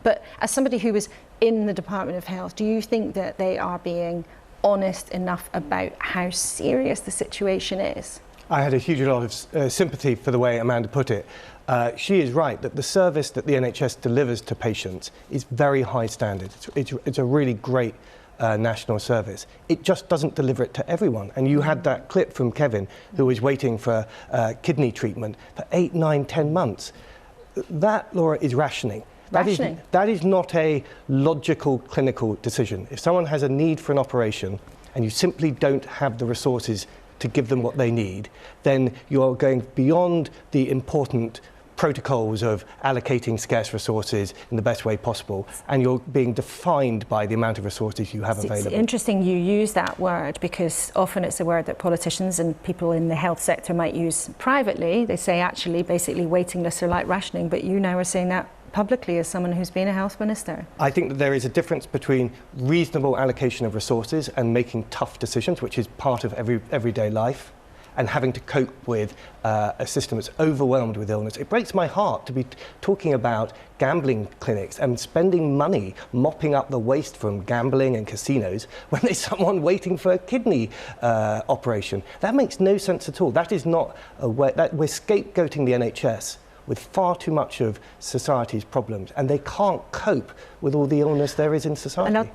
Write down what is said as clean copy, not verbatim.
But as somebody who was in the Department of Health, do you think that they are being honest enough about how serious the situation is? I had a huge lot of sympathy for the way Amanda put it. She is right that the service that the NHS delivers to patients is very high standard. It's a really great national service. It just doesn't deliver it to everyone. And you had that clip from Kevin, who was waiting for kidney treatment for 8, 9, 10 months. That, Laura, is rationing. That is not a logical clinical decision. If someone has a need for an operation and you simply don't have the resources to give them what they need, then you're going beyond the important protocols of allocating scarce resources in the best way possible, and you're being defined by the amount of resources you have available. It's interesting you use that word, because often it's a word that politicians and people in the health sector might use privately. They say actually basically waiting lists are like rationing, but you now are saying that publicly as someone who's been a health minister. I think that there is a difference between reasonable allocation of resources and making tough decisions, which is part of everyday life, and having to cope with a system that's overwhelmed with illness. It breaks my heart to be talking about gambling clinics and spending money mopping up the waste from gambling and casinos when there's someone waiting for a kidney operation. That makes no sense at all. That is not a way that we're scapegoating the NHS with far too much of society's problems, and they can't cope with all the illness there is in society.